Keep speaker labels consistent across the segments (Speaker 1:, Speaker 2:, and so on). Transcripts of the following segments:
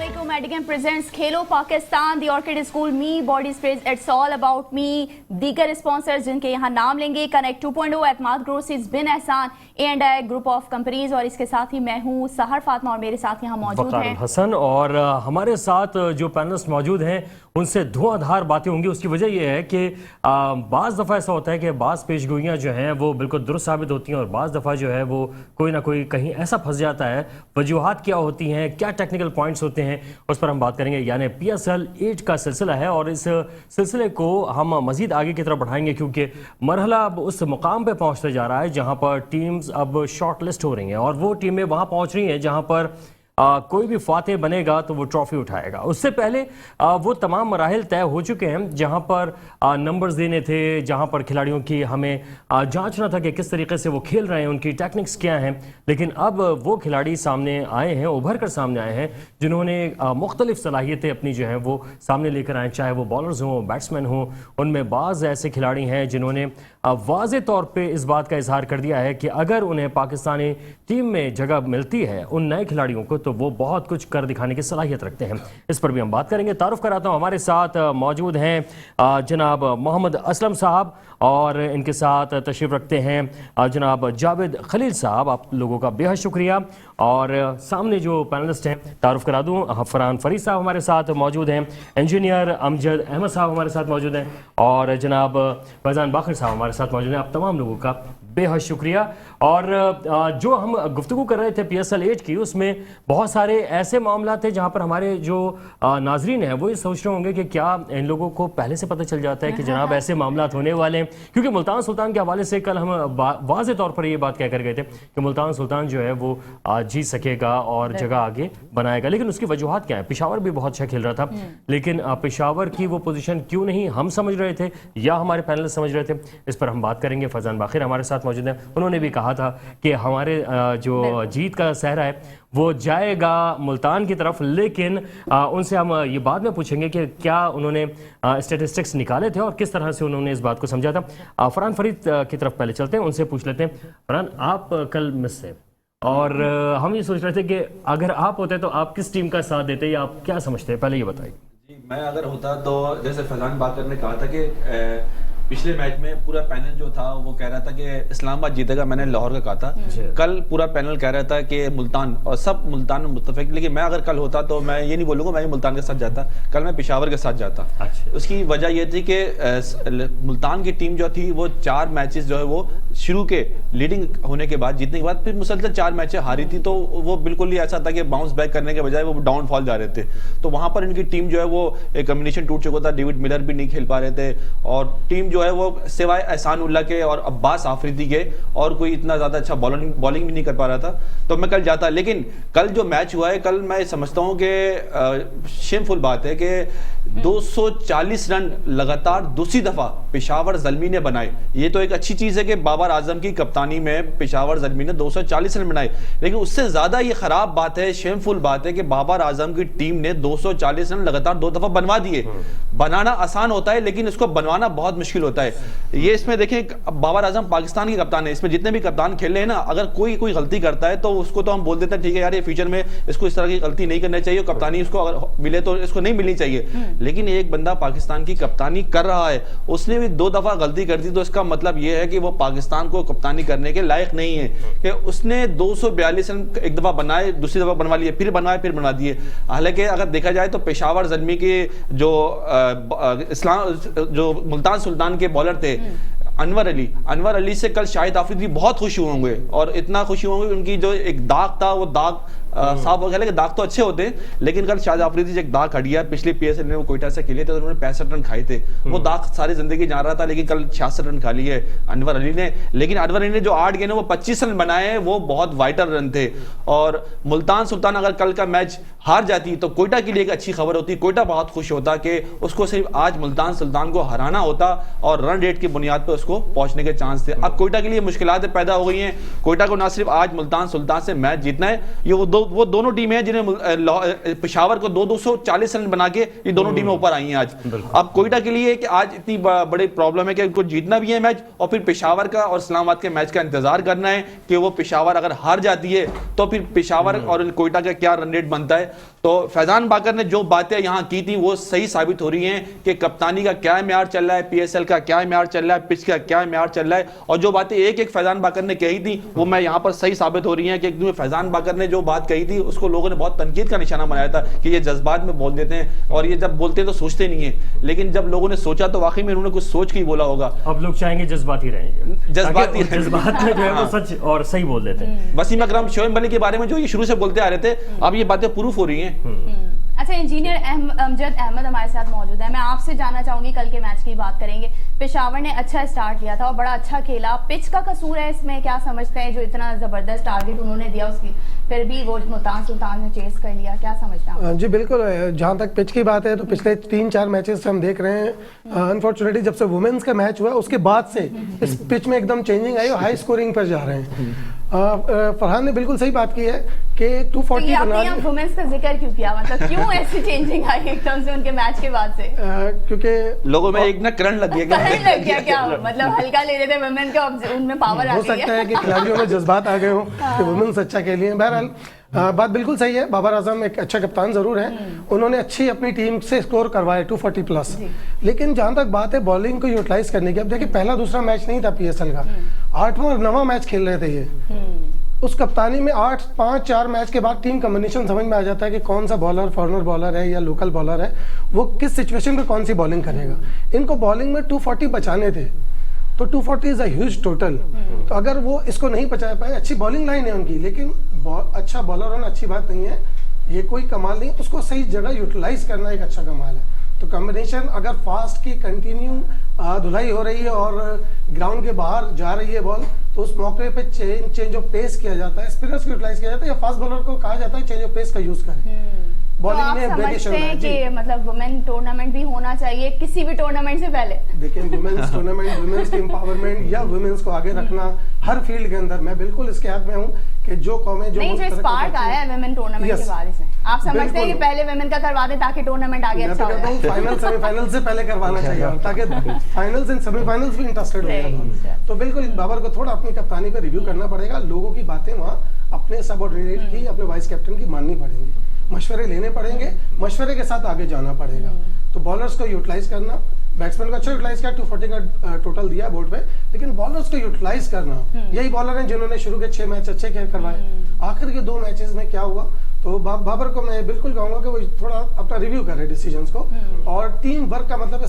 Speaker 1: Assalamualaikum. Medigam presents Khelo Pakistan, The Orchid School, Me, Body Sprays, It's All About Me. दीगर sponsors जिनके यहाँ नाम लेंगे connect 2.0, एतमाद ग्रोसरीज, बिन एहसान, A&I ग्रुप ऑफ कंपनीज। और इसके साथ ही मैं हूँ सहर फातिमा और मेरे साथ यहाँ मौजूद हैं
Speaker 2: हसन। और हमारे साथ जो पैनलिस्ट मौजूद हैं उनसे धुआंधार बातें होंगी। उसकी वजह यह है कि बाज़ दफ़ा ऐसा होता है कि बाज़ पेशगोइयाँ जो हैं वो बिल्कुल दुरुस्त साबित होती हैं और बाज़ दफ़ा जो है वो कोई ना कोई कहीं ऐसा फंस जाता है। वजूहात क्या होती हैं, क्या टेक्निकल पॉइंट्स होते हैं, उस पर हम बात करेंगे। यानी PSL 8 का सिलसिला है और इस सिलसिले को हम मज़ीद आगे की तरफ बढ़ाएंगे क्योंकि मरहला अब उस मुकाम पर पहुँचते जा रहा है जहाँ पर टीम्स अब शॉर्ट लिस्ट हो रही हैं और वो टीमें वहाँ पहुँच रही हैं जहाँ पर कोई भी फातेह बनेगा तो वो ट्रॉफी उठाएगा। उससे पहले वो तमाम मराहिल तय हो चुके हैं जहां पर नंबर्स देने थे, जहां पर खिलाड़ियों की हमें जांचना था कि किस तरीके से वो खेल रहे हैं, उनकी टेक्निक्स क्या हैं। लेकिन अब वो खिलाड़ी सामने आए हैं, उभर कर सामने आए हैं जिन्होंने मुख्तलिफ सलाहियतें अपनी जो हैं वो सामने लेकर आए, चाहे वो बॉलर्स हों, बैट्समैन हों। उनमें बाज़ ऐसे खिलाड़ी हैं जिन्होंने वाज़े तौर पर इस बात का इजहार कर दिया है कि अगर उन्हें पाकिस्तानी टीम में जगह मिलती है उन नए खिलाड़ियों को तो वो बहुत कुछ कर दिखाने की सलाहियत रखते हैं। इस पर भी हम बात करेंगे। तारुफ कराता हूँ, हमारे साथ मौजूद हैं जनाब मोहम्मद असलम साहब और इनके साथ तशरीफ़ रखते हैं जनाब जावेद खलील साहब। आप लोगों का बेहद शुक्रिया। और सामने जो पैनलिस्ट हैं तारुफ करा दूँ, फरहान फरीद साहब हमारे साथ मौजूद हैं, इंजीनियर अमजद अहमद साहब हमारे साथ मौजूद हैं और जनाब फैज़ान बाखर साहब हमारे साथ मौजूद हैं। आप तमाम लोगों का बेहद शुक्रिया। और जो हम गुफ्तगू कर रहे थे PSL 8 की, उसमें बहुत सारे ऐसे मामला थे जहां पर हमारे जो नाजरीन हैं वो ये सोच रहे होंगे कि क्या इन लोगों को पहले से पता चल जाता है कि जनाब ऐसे मामला होने वाले हैं। क्योंकि मुल्तान सुल्तान के हवाले से कल हम वाज़े तौर पर ये बात क्या कर गए थे कि मुल्तान सुल्तान जो है वो जीत सकेगा और जगह आगे बनाएगा। लेकिन उसकी वजूहत क्या है? पेशावर भी बहुत अच्छा खेल रहा था, लेकिन पेशावर की वो पोजीशन क्यों नहीं हम समझ रहे थे या हमारे पैनल समझ रहे थे, इस पर हम बात करेंगे। फैज़ान बाखिर हमारे साथ मौजूद हैं। उन्होंने भी कहा था कि हमारे जो जीत का सहरा है वो जाएगा मुल्तान की तरफ, लेकिन उनसे हम ये बाद में पूछेंगे कि क्या उन्होंने स्टैटिस्टिक्स निकाले थे और किस तरह से उन्होंने इस बात को समझा था। फरहान फरीद की तरफ पहले चलते हैं, उनसे पूछ लेते हैं। फरहान, आप कल मिस से और हम ये सोच रहे थे कि अगर आप होते तो आप किस टीम का साथ देते या आप क्या समझते, पहले ये बताइए।
Speaker 3: जी, मैं अगर होता तो जैसे फैज़ान बाकर ने कहा था कि पिछले मैच में पूरा पैनल जो था वो कह रहा था कि इस्लामाबाद जीतेगा, मैंने लाहौर का कहा था। कल पूरा पैनल कह रहा था कि मुल्तान, और सब मुल्तान में मुत्तफिक। लेकिन मैं अगर कल होता तो मैं ये नहीं बोलूँगा मैं मुल्तान के साथ जाता, कल मैं पेशावर के साथ जाता। उसकी वजह ये थी कि मुल्तान की टीम जो थी वो 4 मैचेस जो है वो शुरू के लीडिंग होने के बाद, जीतने के बाद फिर मुसलसल 4 मैचें हारी थी, तो वो बिल्कुल ही ऐसा था कि बाउंस बैक करने के बजाय वो डाउनफॉल जा रहे थे। तो वहाँ पर इनकी टीम जो है वो एक कम्बिनेशन टूट चुका था, डेविड मिलर भी नहीं खेल पा रहे थे और टीम जो है वो सिवाय एहसान उल्लाह के और अब्बास आफरीदी के और कोई इतना ज़्यादा अच्छा बॉलिंग भी नहीं कर पा रहा था। तो मैं कल जाता, लेकिन कल जो मैच हुआ है, कल मैं समझता हूँ कि शेमफुल बात है कि 240 रन लगातार दूसरी दफ़ा पेशावर ज़ल्मी ने बनाए। ये तो एक अच्छी चीज़ है कि बाबर आजम की कप्तानी में पेशावर ज़ल्मी ने 240 रन बनाए, लेकिन उससे ज़्यादा ये ख़राब बात है, शेमफुल बात है कि बाबर आजम की टीम ने 240 रन लगातार 2 दफ़ा बनवा दिए। बनाना आसान होता है लेकिन इसको बनवाना बहुत मुश्किल होता है। ये इसमें देखें, बाबर आजम पाकिस्तान के कप्तान है, इसमें जितने भी कप्तान खेल रहे हैं ना, अगर कोई गलती करता है तो उसको तो हम बोल देते हैं ठीक है यार ये फ्यूचर में इसको इस तरह की गलती नहीं करनी चाहिए, कप्तानी इसको अगर मिले तो इसको नहीं मिलनी चाहिए। लेकिन एक बंदा पाकिस्तान की कप्तानी कर रहा है, उसने भी 2 दफा गलती कर दी, तो इसका मतलब यह है कि वो पाकिस्तान को कप्तानी करने के लायक नहीं है। कि उसने 242 रन एक दफा बनाए, दूसरी दफा बनवा लिए, फिर बनवाए, फिर बनवा दिए। हालांकि अगर देखा जाए तो पेशावर ज़ल्मी के जो मुल्तान सुल्तान के बॉलर थे अनवर अली से कल शाहिद आफरीदी बहुत खुश हुए होंगे और इतना खुशी होंगे उनकी जो एक दाग था वो दाग साफ हो गया। दाग तो अच्छे होते हैं, लेकिन कल शाहिद आफरीदी से एक दाग हट गया। पिछले PSL में वो कोयटा से खेले थे तो उन्होंने 65 रन खाए थे, वो दाग सारी जिंदगी जा रहा था, लेकिन कल 66 रन खा लिए अनवर अली ने। लेकिन अनवर अली ने जो 8 गेंदों में 25 रन बनाए हैं वो बहुत वाइटल रन थे। और मुल्तान सुल्तान अगर कल का मैच हार जाती तो कोयटा के लिए एक अच्छी खबर होती, कोयटा बहुत खुश होता कि उसको सिर्फ आज मुल्तान सुल्तान को हराना होता और रन रेट की बुनियाद पर उसको पहुंचने के चांस थे। अब कोयटा के लिए मुश्किलात पैदा हो गई हैं। कोयटा को ना सिर्फ आज मुल्तान सुल्तान से मैच जीतना है, ये वो दोनों टीमें हैं जिन्हें पेशावर को 240 रन बना के ये दोनों टीमें ऊपर आई हैं आज। अब कोयटा के लिए कि आज इतनी बड़ी प्रॉब्लम है कि उनको जीतना भी है मैच और फिर पेशावर का और इस्लामाबाद के मैच का इंतजार करना है कि वो पेशावर अगर हार जाती है तो फिर पेशावर और कोयटा का क्या रन रेट बनता है। तो फैजान बाकर ने जो बातें यहाँ की थी वो सही साबित हो रही हैं कि कप्तानी का क्या म्यार चल रहा है, पीएसएल का क्या म्यार चल रहा है, पिच का क्या म्यार चल रहा है, और जो बातें एक एक फैजान बाकर ने कही थी वो मैं यहाँ पर सही साबित हो रही हैं कि फैजान बाकर ने जो बात कही थी उसको लोगों ने बहुत तनकीद का निशाना बनाया था कि ये जज्बात में बोल देते हैं और ये जब बोलते हैं तो सोचते नहीं है, लेकिन जब लोगों ने सोचा तो वाकई में उन्होंने कुछ सोच के ही बोला होगा।
Speaker 2: अब लोग चाहेंगे जज्बाती रहेंगे,
Speaker 3: जज्बाती
Speaker 2: जज्बात में जो है वो सच और सही बोल देते हैं।
Speaker 3: वसीम अकरम शोएब मलिक के बारे में जो ये शुरू से बोलते आ रहे थे, अब ये बातें प्रूफ हो रही हैं।
Speaker 1: अच्छा, इंजीनियर अमजद अहमद हमारे साथ मौजूद है। मैं आपसे जानना चाहूंगी, कल के मैच की बात करेंगे। पेशावर ने अच्छा स्टार्ट लिया था और बड़ा अच्छा खेला। पिच का कसूर है इसमें, क्या समझते हैं? जो इतना जबरदस्त टारगेट उन्होंने दिया उसकी फिर भी वो मुल्तान सुल्तान ने चेस कर लिया, क्या समझते हैं?
Speaker 4: जी बिल्कुल, जहाँ तक पिच की बात है तो पिछले 3-4 मैचेस हम देख रहे हैं, अनफॉर्चुनेटली जब से वुमेन्स का मैच हुआ उसके बाद से इस पिच में एकदम चेंजिंग आई और हाई स्कोरिंग पर जा रहे हैं। फरहान ने बिल्कुल सही बात की है कि 240
Speaker 1: आपने वुमेन्स का जिक्र क्यों किया? मतलब क्यों ऐसी चेंजिंग आई एकदम से उनके मैच के बाद से?
Speaker 4: क्योंकि
Speaker 3: लोगों में एक ना करंट लग गया,
Speaker 1: करंट लग गया क्या? मतलब हल्का ले रहे थे वुमेन का, उनमें पावर आ
Speaker 4: हो
Speaker 1: गई है।
Speaker 4: सकता है कि खिलाड़ियों में जज्बात आ गए हों कि वुमेन्स अच्छा खेली हैं। बहरहाल बात बिल्कुल सही है, बाबर आजम एक अच्छा कप्तान जरूर है, उन्होंने अच्छी अपनी टीम से स्कोर करवाए 240 प्लस। लेकिन जहां तक बात है बॉलिंग को यूटिलाइज करने की, अब देखिए पहला दूसरा मैच नहीं था पीएसएल का, 8वां और 9वां मैच खेल रहे थे ये। उस कप्तानी में 5-4 मैच के बाद टीम कॉम्बिनेशन समझ में आ जाता है कि कौन सा बॉलर फॉरनर बॉलर है या लोकल बॉलर है, वो किस सिचुएशन में कौन सी बॉलिंग करेगा। इनको बॉलिंग में 240 बचाने थे, तो 240 इज अ ह्यूज टोटल। तो अगर वो इसको नहीं बचा पाए, अच्छी बॉलिंग लाइन है उनकी, लेकिन अच्छा बॉलर होना अच्छी बात नहीं है, ये कोई कमाल नहीं, उसको सही जगह यूटिलाइज करना एक अच्छा कमाल है। तो कॉम्बिनेशन अगर फास्ट की कंटिन्यू धुलाई हो रही है और ग्राउंड के बाहर जा रही है बॉल, तो उस मौके पे चेंज ऑफ पेस किया जाता है, स्पिनर्स को यूटिलाइज किया जाता है, या फास्ट बॉलर को कहा जाता है चेंज ऑफ पेस का यूज करें।
Speaker 1: बॉलिंग तो में समझते हैं कि मतलब वुमेन टूर्नामेंट भी होना चाहिए किसी भी टूर्नामेंट से पहले?
Speaker 4: देखिए वुमेन्स टूर्नामेंट, वुमेन्स की एम्पावरमेंट या वुमेन्स को आगे रखना हर फील्ड के अंदर, मैं बिल्कुल इसके हक में हूँ कि जो कौमें जो
Speaker 1: नहीं, जो स्पार्क आया है वुमेन टूर्नामेंट के बाद इसमें, आप समझते हैं कि पहले वुमेन का करवा दें ताकि टूर्नामेंट आगे अच्छा हो?
Speaker 4: मैं तो फाइनल सेमीफाइनल से पहले करवाना चाहिए ताकि फाइनल्स एंड सेमीफाइनल्स भी इंटरेस्टेड हो जाए। तो बिल्कुल बाबर को थोड़ा अपनी कप्तानी पर रिव्यू करना पड़ेगा, लोगों की बातें वहाँ अपने सबऑर्डिनेट की, अपने वाइस कैप्टन की माननी पड़ेगी, मशवरे लेने पड़ेंगे, मशवरे के साथ आगे जाना पड़ेगा। तो बॉलर्स को यूटिलाइज करना, बैट्समैन को अच्छा यूटिलाइज किया, 240 का टोटल दिया बोर्ड पे, लेकिन बॉलर्स को यूटिलाइज करना, यही बॉलर हैं जिन्होंने शुरू के 6 मैच अच्छे करवाए, आखिर के 2 मैचेस में क्या हुआ। तो बाबर को मैं बिल्कुल कहूंगा कि वो थोड़ा अपना रिव्यू करे डिसीजंस को, और टीम वर्क का मतलब है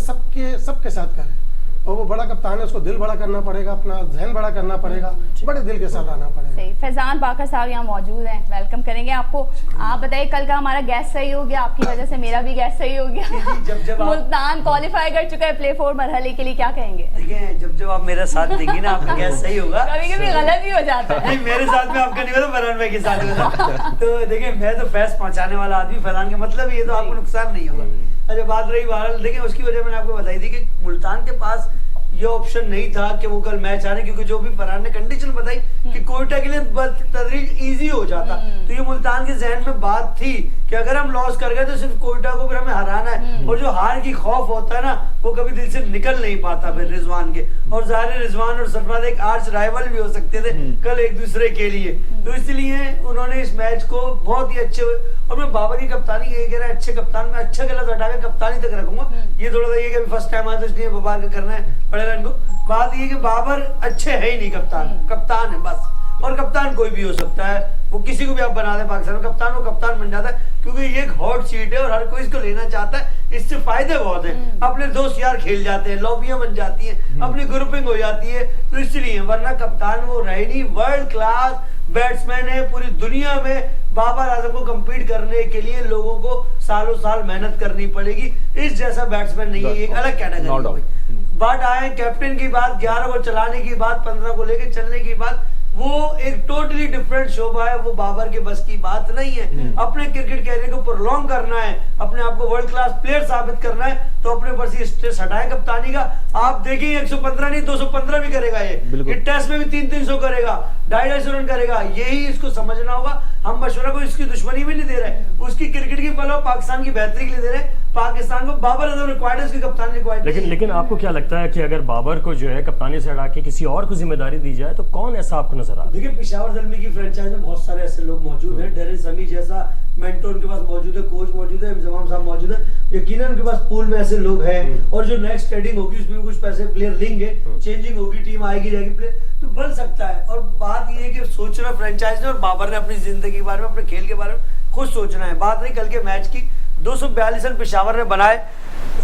Speaker 4: सबके साथ करे, और वो बड़ा कप्तान है, उसको दिल बड़ा करना पड़ेगा, अपना जहन बड़ा करना पड़ेगा, बड़े दिल के साथ आना पड़ेगा।
Speaker 1: सही। फैजान बाकर साहब यहाँ मौजूद हैं, वेलकम करेंगे आपको। आप बताइए, कल का हमारा गैस सही हो गया, आपकी वजह से मेरा भी गैस सही हो गया।
Speaker 5: जब
Speaker 1: मुल्तान क्वालिफाई कर चुका है प्ले 4 मरहले के लिए, क्या कहेंगे?
Speaker 5: देखिए जब आप मेरा साथ देंगे ना, आपका गैस सही होगा।
Speaker 1: कभी कभी गलत भी हो जाता है।
Speaker 5: नहीं, मेरे साथ में आपका नहीं होता, फरहान भाई के साथ होता। तो देखिए मैं तो फैस पहुंचाने वाला आदमी, फरहान का मतलब ये तो आपको नुकसान नहीं होगा। अच्छा, बात रही बहरहाल, देखिए उसकी वजह मैंने आपको बताई थी कि मुल्तान के पास ये ऑप्शन नहीं था कि वो कल मैच आने, क्योंकि जो भी फरहान ने कंडीशन बताई कि कोयटा के लिए तदरीज इजी हो जाता, तो ये मुल्तान के जहन में बात थी कि अगर हम लॉस कर गए तो सिर्फ कोयटा को फिर हमें हराना है, और जो हार की खौफ होता है ना वो कभी दिल से निकल नहीं पाता फिर रिजवान के। और ज़ाहिर रिजवान और सरफराज एक आर्च राइवल भी हो सकते थे कल एक दूसरे के लिए, तो इसलिए उन्होंने इस मैच को बहुत ही अच्छे, और मैं बाबर की कप्तानी ये कह रहा है अच्छे कप्तान में अच्छा गलत हटा के कप्तानी तक रखूंगा, ये थोड़ा सा ये कि फर्स्ट टाइम आया तो इसलिए बाबर का करना है पड़ेगा इनको। बात ये कि बाबर अच्छे है ही नहीं, कप्तान है बस, और कप्तान कोई भी हो सकता है, वो किसी को भी आप बना दे पाकिस्तान में कप्तान, वो कप्तान बन जाता है, क्योंकि ये एक हॉट सीट है और हर कोई इसको लेना चाहता है। इससे फायदे बहुत हैं, अपने दोस्त यार खेल जाते हैं, लॉबियां बन जाती हैं, अपनी ग्रुपिंग हो जाती है, तो इसलिए वरना कप्तान वो रहे नहीं। वर्ल्ड क्लास बैट्समैन है, पूरी दुनिया में बाबर आजम को कम्पीट करने के लिए लोगों को सालों साल मेहनत करनी पड़ेगी, इस जैसा बैट्समैन नहीं है, एक अलग कैटेगरी। बात आए कैप्टन की बात, 11 को चलाने की बात, 15 को लेके चलने की बात, वो एक टोटली डिफरेंट शोभा है, वो बाबर के बस की बात नहीं है। अपने क्रिकेट कैरियर को प्रोलॉन्ग करना है, अपने आप को वर्ल्ड क्लास प्लेयर साबित करना है, तो अपने ऊपर से स्ट्रेस हटाए कप्तानी का। आप देखिए 115 नहीं 215 भी करेगा ये टेस्ट में भी 300 करेगा, 250 रन करेगा, यही इसको समझना होगा। हम मशवरा को इसकी दुश्मनी भी नहीं दे रहे, उसकी क्रिकेट की बल और पाकिस्तान की बेहतरी के लिए दे रहे हैं। पाकिस्तान को बाबर आजम रिक्वायर्ड है, उसकी कप्तानी रिक्वायर्ड।
Speaker 2: लेकिन आपको क्या लगता है कि अगर बाबर को जो है कप्तानी से हटा के किसी और को जिम्मेदारी दी जाए तो कौन ऐसा आपको नजर आता है?
Speaker 5: देखिए पेशावर ज़ल्मी की फ्रेंचाइज में बहुत सारे ऐसे लोग मौजूद हैं, डेरिन समी जैसा मेंटोर उनके पास मौजूद है, कोच मौजूद है, इंजमाम साहब मौजूद है, यकीनन उनके पास पूल में ऐसे लोग हैं और जो नेक्स्ट ट्रेडिंग होगी उसमें कुछ पैसे प्लेयर लेंगे, चेंजिंग होगी, टीम आएगी जाएगी, प्लेयर तो बन सकता है। और बात ये है कि सोचना फ्रेंचाइज ने और बाबर ने अपनी जिंदगी के बारे में, अपने खेल के बारे में खुद सोचना है। बात नहीं कल के मैच की 242 रन पेशावर ने बनाए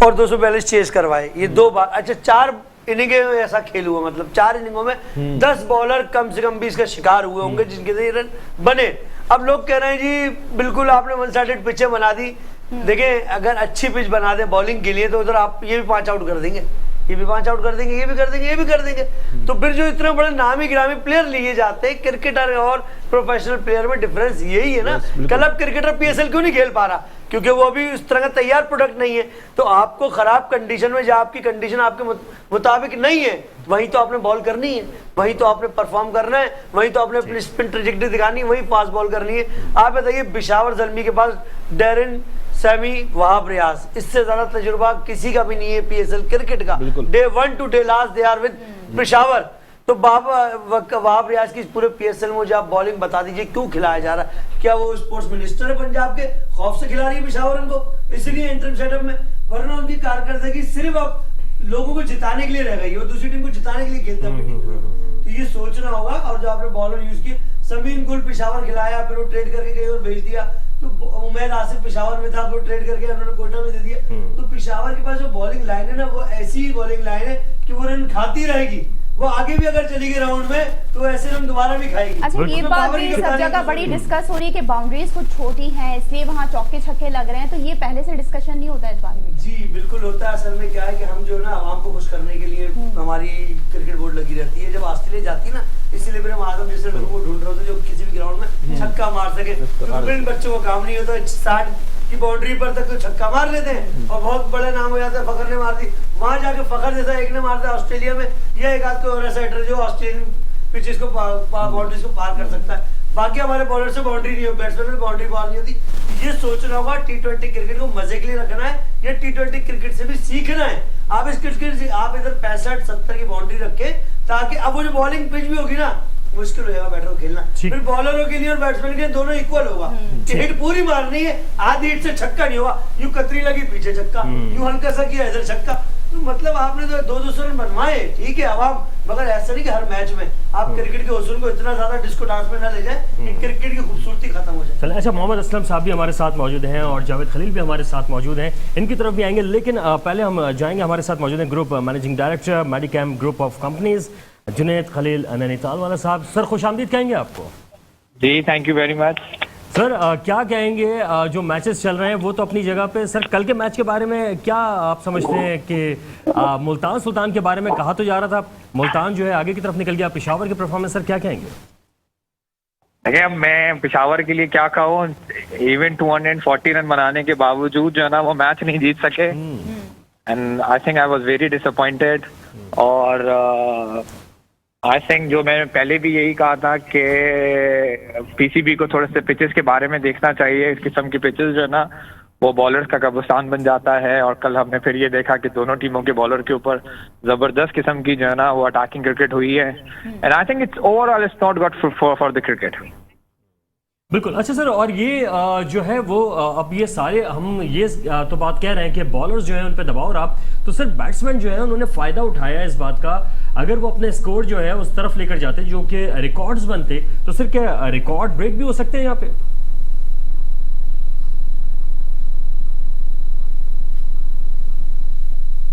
Speaker 5: और 242 चेस करवाए, ये 2 बार। अच्छा 4 इनिंगे में ऐसा खेल हुआ, मतलब 4 इनिंगों में 10 बॉलर कम से कम भी इसका शिकार हुए होंगे जिनके से रन बने। अब लोग कह रहे हैं जी बिल्कुल आपने वन साइडेड पिचें बना दी। देखिए अगर अच्छी पिच बना दे बॉलिंग के लिए तो उधर आप ये भी 5 आउट कर देंगे, ये भी 5 आउट कर देंगे, ये भी कर देंगे, ये भी कर देंगे। तो फिर जो इतने बड़े नामी गिरामी प्लेयर लिए जाते हैं, क्रिकेटर और प्रोफेशनल प्लेयर में डिफरेंस यही है ना। क्लब क्रिकेटर पीएसएल क्यों नहीं खेल पा रहा? क्योंकि वो अभी उस तरह का तैयार प्रोडक्ट नहीं है। तो आपको खराब कंडीशन में, जब आपकी कंडीशन आपके मुताबिक नहीं है, वहीं तो आपने बॉल करनी है, वहीं तो आपने परफॉर्म करना है, वहीं तो आपने अपनी स्पिन ट्रैजेक्टरी दिखानी है, वहीं फास्ट बॉल करनी है। आप बताइए पेशावर ज़ल्मी के पास डेरिन, सैमी, वहाब रियाज, इससे ज्यादा तजुर्बा किसी का भी नहीं है पीएसएल क्रिकेट का। Day 1 to day last they are with Peshawar. तो वहाब रियाज की पूरे पीएसएल में मुझे आप बॉलिंग बता दीजिए क्यों खिलाया जा रहा है? क्या वो स्पोर्ट्स मिनिस्टर है पंजाब के, खौफ से खिला रही है पेशावर उनको, इसलिए इंटरम सेटअप में? वरना उनकी कारकर्दगी सिर्फ अब लोगों को जिताने के लिए रह गई, वो दूसरी टीम को जिताने के लिए खेलता है। तो ये सोचना होगा। और जो आपने बॉलर यूज किए, समीन गुल पेशावर खिलाया, फिर वो ट्रेड करके कहीं और भेज दिया। तो उमैद आसिफ पेशावर में था, वो ट्रेड करके उन्होंने कोटा में दे दिया। तो पेशावर के पास जो बॉलिंग लाइन है ना, वो ऐसी बॉलिंग लाइन है कि वो रन खाती रहेगी। वो आगे भी अगर चली गई राउंड में तो ऐसे रन दोबारा भी खाएगी।
Speaker 1: अच्छा ये बात भी सब जगह बड़ी डिस्कस हो रही है कि बाउंड्रीज कुछ छोटी हैं इसलिए वहाँ चौके छक्के लग रहे हैं, तो ये पहले से डिस्कशन नहीं होता है इस बारे में?
Speaker 5: जी बिल्कुल होता है। असल में क्या है कि हम जो ना आवाम को खुश करने के लिए हमारी क्रिकेट बोर्ड लगी रहती है। जब ऑस्ट्रेलिया जाती है ना, इसीलिए फिर हम आजम जैसे लोगों को ढूंढ रहे होते जो किसी भी ग्राउंड में छक्का मार सके। तो इन बच्चों को काम नहीं होता, 60 की बाउंड्री पर तक तो छक्का मार लेते हैं और बहुत बड़े नाम हो जाता है, फखर ने मार दी। वहां जाके फखर जैसा एक ने मारता है ऑस्ट्रेलिया में, या एक आध को सेटर जो ऑस्ट्रेलियन पिचेस को बाउंड्रीज को पार कर सकता है। बाकी हमारे बॉलर से बाउंड्री नहीं हो, बैट्समैन में बाउंड्री पार नहीं होती। ये सोचना होगा T20 क्रिकेट को मजे के लिए रखना है या T20 क्रिकेट से भी सीखना है। आप इस क्रिकेट से आप इधर 65-70 की बाउंड्री रखे, ताकि अब वो जो बॉलिंग पिच भी होगी ना, मुश्किल होगा बैटर को खेलना। फिर बॉलरों के लिए और बैट्समैन के लिए दोनों इक्वल होगा। हिट पूरी मारनी है, आधी हिट से छक्का नहीं होगा। यूं कतरी लगी पीछे छक्का, यूं हल्का सा किया इधर छक्का। तो मतलब आपने तो 200 रन बनवाए, ठीक है अवाम, मगर ऐसा नहीं कि हर मैच में आप क्रिकेट के उसूल को इतना ज्यादा डिस्को डांस में ना ले जाए कि क्रिकेट की खूबसूरती खत्म हो जाए।
Speaker 2: चले, अच्छा मोहम्मद असलम साहब भी हमारे साथ मौजूद हैं और जावेद खलील भी हमारे साथ मौजूद हैं, इनकी तरफ भी आएंगे। लेकिन पहले हम जाएंगे, हमारे साथ मौजूद हैं group managing director Medicam group of companies Junaid Khalil Nainital वाला साहब। सर खुशामदीद कहेंगे आपको।
Speaker 6: जी thank you very much.
Speaker 2: Sir क्या कहेंगे, जो मैचेस चल रहे हैं वो तो अपनी जगह पे, सर कल के मैच के बारे में क्या आप समझते हैं कि मुल्तान सुल्तान के बारे में कहा तो जा रहा था, मुल्तान जो है आगे की तरफ निकल गया, पेशावर की परफॉर्मेंस सर क्या कहेंगे?
Speaker 6: देखिए अब मैं पेशावर के लिए क्या कहूँ, इवन 240 रन बनाने के बावजूद जो है ना वो मैच नहीं जीत सके and I think I was very disappointed. और आई थिंक जो मैंने पहले भी यही कहा था कि पीसीबी को थोड़े से पिचेस के बारे में देखना चाहिए। इस किस्म की पिचेस जो है ना वो बॉलर्स का कब्रिस्तान बन जाता है। और कल हमने फिर ये देखा कि दोनों टीमों के बॉलर के ऊपर जबरदस्त किस्म की जो है ना वो अटैकिंग क्रिकेट हुई है and I think it's overall it's not good for the cricket.
Speaker 2: बिल्कुल। अच्छा सर, और ये जो है वो अब ये सारे हम ये तो बात कह रहे हैं कि बॉलर्स जो है उन पे दबाव रहा, तो सर बैट्समैन जो है उन्होंने फायदा उठाया इस बात का। अगर वो अपने स्कोर जो है उस तरफ लेकर जाते जो कि रिकॉर्ड्स बनते, तो सर क्या रिकॉर्ड ब्रेक भी हो सकते हैं यहाँ पे?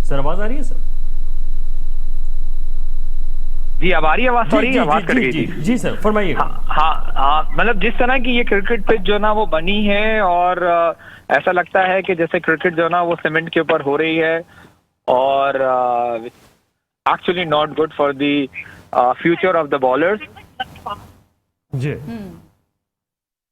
Speaker 2: सर आवाज आ रही है सर?
Speaker 6: जी अब आ रही है आवाज? सॉरी आवाज कट गई थी।
Speaker 2: जी सर फरमाइए।
Speaker 6: हाँ मतलब जिस तरह की ये क्रिकेट पिच जो ना वो बनी है और ऐसा लगता है कि जैसे क्रिकेट जो ना वो सीमेंट के ऊपर हो रही है और actually not good for the future of the bowlers.
Speaker 2: जी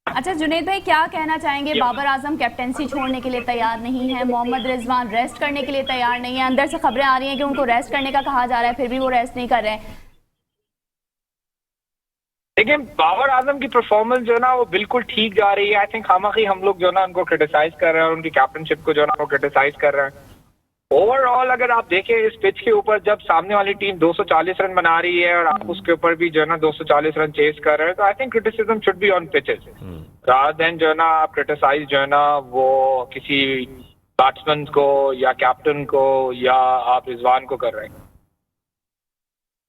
Speaker 1: अच्छा जुनैद भाई क्या कहना चाहेंगे? बाबर आजम कैप्टेंसी छोड़ने के लिए तैयार नहीं है, मोहम्मद रिजवान रेस्ट करने के लिए तैयार नहीं है, अंदर से खबरें आ रही हैं कि उनको रेस्ट करने का कहा जा रहा है, फिर भी वो रेस्ट नहीं कर रहे हैं।
Speaker 6: देखिए बाबर आजम की परफॉर्मेंस जो है ना वो बिल्कुल ठीक जा रही है। आई थिंक खामखी हम लोग जो ना उनको क्रिटिसाइज कर रहे हैं और उनकी कैप्टनशिप को जो ना वो क्रिटिसाइज कर रहे हैं। ओवरऑल अगर आप देखें इस पिच के ऊपर, जब सामने वाली टीम 240 रन बना रही है और आप उसके ऊपर भी जो है ना 240 रन चेस कर रहे हैं, तो I think criticism should be on pitches rather than जो है ना आप क्रिटिसाइज जो है ना वो किसी बैट्समैन को या कैप्टन को या आप रिजवान को कर रहे हैं।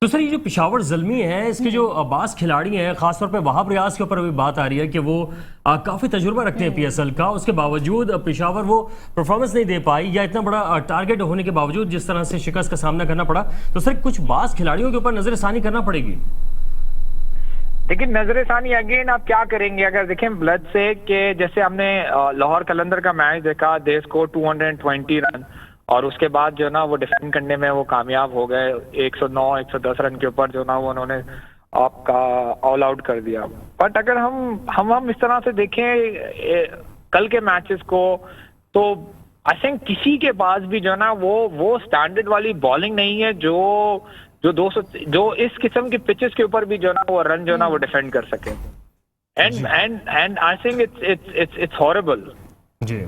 Speaker 2: तो सर ये जो पेशावर ज़ल्मी है, इसके जो बास खिलाड़ी हैं, खासतौर पे वहाब रियाज के ऊपर अभी बात आ रही है कि वो काफ़ी तजुर्बा रखते हैं पीएसएल का, उसके बावजूद पेशावर वो परफॉर्मेंस नहीं दे पाई, या इतना बड़ा टारगेट होने के बावजूद जिस तरह से शिकस्त का सामना करना पड़ा, तो सर कुछ बास खिलाड़ियों के ऊपर नजरसानी करना पड़ेगी।
Speaker 6: लेकिन नजरसानी अगेन आप क्या करेंगे, अगर देखें ब्लड से कि जैसे हमने लाहौर कलंदर का मैच देखा, दे स्कोर 220 रन और उसके बाद जो ना वो डिफेंड करने में वो कामयाब हो गए, 109-110 रन के ऊपर जो ना वो उन्होंने आपका ऑल आउट कर दिया। बट अगर हम इस तरह से देखें कल के मैचेस को, तो आई थिंक किसी के पास भी जो ना वो स्टैंडर्ड वाली बॉलिंग नहीं है जो इस किस्म के पिचेस के ऊपर भी जो ना वो रन जो ना वो डिफेंड कर सके। And I think it's horrible.
Speaker 2: जी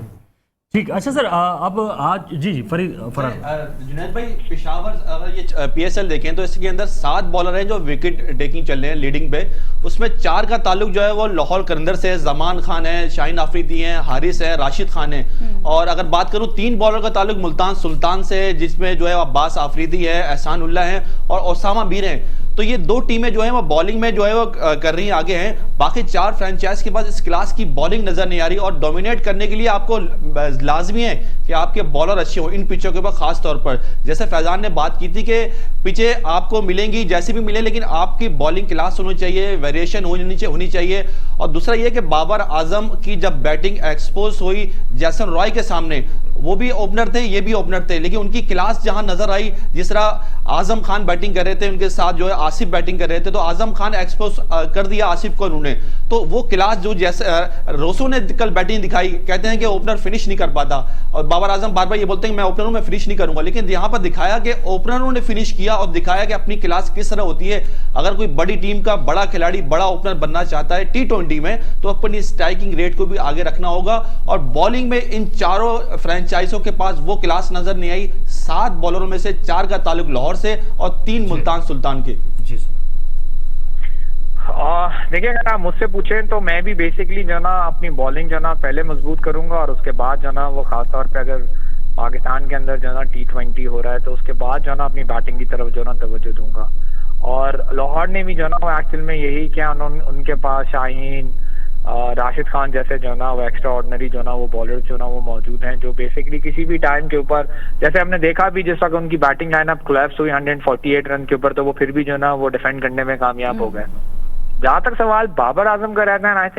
Speaker 2: ठीक। अच्छा सर अब आज जी फरहाद
Speaker 3: जुनैद भाई, पेशावर अगर ये पीएसएल देखें तो इसके अंदर 7 बॉलर हैं जो विकेट टेकिंग चल रहे हैं लीडिंग पे, उसमें 4 का ताल्लुक जो है वो लाहौर कलंदर से, जमान खान है, शाहीन आफरीदी हैं, हारिस है, राशिद खान है। और अगर बात करूं 3 बॉलर का ताल्लुक मुल्तान सुल्तान से, जिसमें जो है अब्बास आफरीदी है, एहसान उल्लाह है और ओसामा मीर हैं। तो ये 2 टीमें जो है वो बॉलिंग में जो है वो कर रही हैं, आगे हैं। बाकी 4 फ्रेंचाइज के पास इस क्लास की बॉलिंग नजर नहीं आ रही, और डोमिनेट करने के लिए आपको लाजमी है कि आपके बॉलर अच्छे हो इन पिचों के ऊपर, खास तौर पर जैसे फैजान ने बात की थी कि पिचे आपको मिलेंगी जैसे भी मिले, लेकिन आपकी बॉलिंग क्लास होनी चाहिए, वेरिएशन होनी चाहिए। और दूसरा ये कि बाबर आजम की जब बैटिंग एक्सपोज हुई जैसन रॉय के सामने, वो भी ओपनर थे, ये भी ओपनर थे, लेकिन उनकी क्लास जहां नजर आई, जिस तरह आजम खान बैटिंग कर रहे थे, उनके साथ जो है आसिफ बैटिंग कर रहे थे, तो आजम खान एक्सपोज कर दिया आसिफ को उन्होंने। तो वो क्लास जो जैसे रोसो ने कल बैटिंग दिखाई, कहते हैं कि ओपनर फिनिश नहीं कर पाता, और बाबर आजम बार बार ये बोलते हैं कि मैं ओपनर हूं, मैं फिनिश नहीं करूंगा, लेकिन यहां पर दिखाया कि ओपनरों ने फिनिश किया और दिखाया कि अपनी क्लास किस तरह होती है। अगर कोई बड़ी टीम का बड़ा खिलाड़ी, बड़ा ओपनर बनना चाहता है T20 में, तो अपनी स्ट्राइकिंग रेट को भी आगे रखना होगा। और बॉलिंग में इन चारों फ्रेंचाइजों के पास वो क्लास नजर नहीं आई। 7 बॉलरों में से 4 का ताल्लुक लाहौर से और 3 मुल्तान सुल्तान के।
Speaker 2: जी सर।
Speaker 6: देखिए, अगर आप मुझसे पूछें तो मैं भी बेसिकली जो ना अपनी बॉलिंग जो ना पहले मजबूत करूंगा, और उसके बाद जो ना वो खास तौर पे अगर पाकिस्तान के अंदर जो ना T20 हो रहा है, तो उसके बाद जो ना अपनी बैटिंग की तरफ जो ना तवज्जो दूंगा। और लाहौर ने भी जो ना वो एक्चुअल में यही किया, उनके पास शाहीन, राशिद खान जैसे जो ना वो एक्स्ट्रा ऑर्डिनरी जो ना वो बॉलर जो ना वो मौजूद हैं, जो बेसिकली किसी भी टाइम के ऊपर, जैसे हमने देखा भी जिस वक्त उनकी बैटिंग लाइनअप कोलैप्स हुई 148 रन के ऊपर, तो वो फिर भी जो ना वो डिफेंड करने में कामयाब हो गए। जहां तक सवाल बाबर आजम का रहता है, I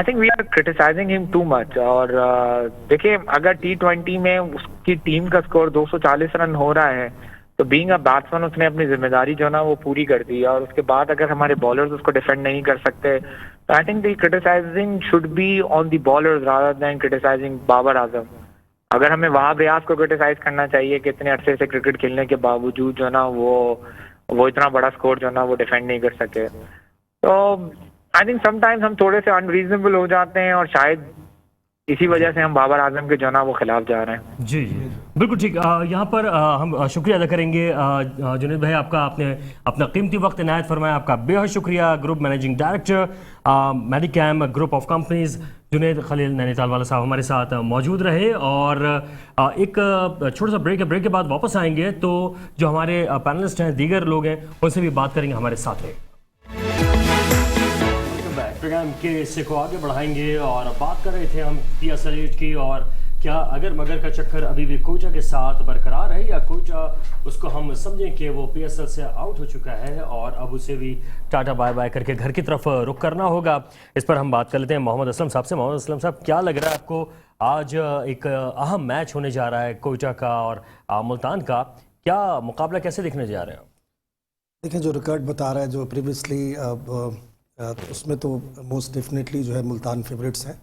Speaker 6: think we are criticising him too much. और देखिए, अगर T20 में उसकी टीम का स्कोर 240 रन हो रहा है, तो बीइंग अ बैट्समैन उसने अपनी जिम्मेदारी जो ना वो पूरी कर दी। और उसके बाद अगर हमारे बॉलर्स उसको डिफेंड नहीं कर सकते, तो I think the criticising should be on the bowlers rather than criticising Babar Azam. अगर हमें वहाब रियाज को क्रिटिसाइज करना चाहिए कि इतने अरसे से क्रिकेट खेलने के बावजूद जो ना वो इतना बड़ा स्कोर जो ना वो डिफेंड नहीं कर सके, तो आई थिंक समटाइम्स हम थोड़े से अनरीजनेबल हो जाते हैं, और शायद इसी वजह से हम बाबर आजम के जो ना वो खिलाफ जा रहे हैं।
Speaker 2: जी जी बिल्कुल ठीक। यहाँ पर हम शुक्रिया अदा करेंगे जुनैद भाई, आपका आपने अपना कीमती वक्त इनायत फरमाया, आपका बेहद शुक्रिया। Group managing director Medicam group of companies Junaid Khalil Nainital वाला साहब हमारे साथ मौजूद रहे। और एक छोटा सा ब्रेक है, ब्रेक के बाद वापस आएंगे तो जो हमारे पैनलिस्ट हैं, दीगर लोग हैं, उनसे भी बात करेंगे, हमारे साथ रहे। प्रोग्राम के हिस्से को आगे बढ़ाएंगे और बात कर रहे थे हम PSL की, और क्या अगर मगर का चक्कर अभी भी कोयटा के साथ बरकरार है, या कोयटा उसको हम समझें कि वो PSL से आउट हो चुका है और अब उसे भी टाटा बाय बाय करके घर की तरफ रुख करना होगा। इस पर हम बात कर लेते हैं मोहम्मद असलम साहब से। मोहम्मद असलम साहब, क्या लग रहा है आपको, आज एक अहम मैच होने जा रहा है कोयटा का और मुल्तान का, क्या मुकाबला कैसे दिखने जा रहे हैं?
Speaker 7: देखिए, जो रिकॉर्ड बता रहा है जो प्रीवियसली उसमें तो मोस्ट डेफिनेटली जो है मुल्तान फेवरेट्स हैं।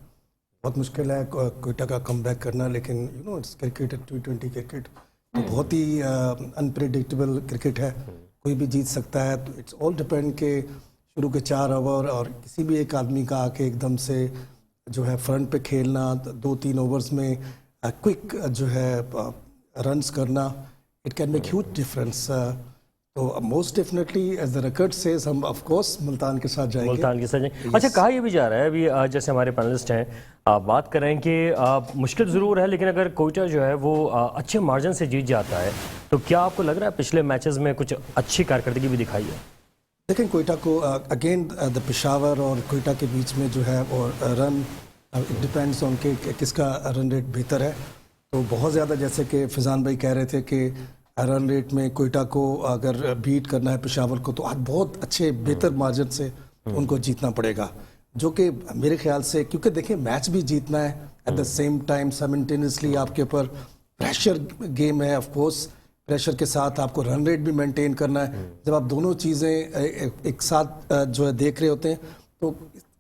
Speaker 7: बहुत मुश्किल है कोयटा का कमबैक करना, लेकिन इट्स क्रिकेट, T20 क्रिकेट तो बहुत ही अनप्रेडिक्टेबल क्रिकेट है, कोई भी जीत सकता है। तो इट्स ऑल डिपेंड के शुरू के 4 ओवर और किसी भी एक आदमी का आके एकदम से जो है फ्रंट पे खेलना, 2-3 ओवर्स में क्विक जो है रन्स करना, it can make huge difference. तो most definitely as the record says हम ऑफ कोर्स मुल्तान के साथ जाएंगे।
Speaker 2: मुल्तान के साथ जाएंगे। अच्छा, कहा यह भी जा रहा है अभी जैसे हमारे पैनलिस्ट हैं बात कर रहे हैं कि मुश्किल ज़रूर है, लेकिन अगर कोयटा जो है वो अच्छे मार्जिन से जीत जाता है तो क्या आपको लग रहा है पिछले मैचेस में कुछ अच्छी कारकर्दगी भी दिखाई है?
Speaker 7: लेकिन कोयटा को अगेन द पेशावर और कोयटा के बीच में जो है और रन इट डिपेंड्स ऑन के किसका रन रेट बेहतर है। तो बहुत ज़्यादा जैसे कि फिजान भाई कह रहे थे कि रन रेट में कोयटा को अगर बीट करना है पेशावर को तो आज बहुत अच्छे बेहतर मार्जिन से उनको जीतना पड़ेगा, जो कि मेरे ख्याल से, क्योंकि देखिए मैच भी जीतना है at the same time simultaneously आपके ऊपर प्रेशर गेम है। ऑफ कोर्स प्रेशर के साथ आपको रन रेट भी मेंटेन करना है। जब आप दोनों चीज़ें एक साथ जो है देख रहे होते हैं तो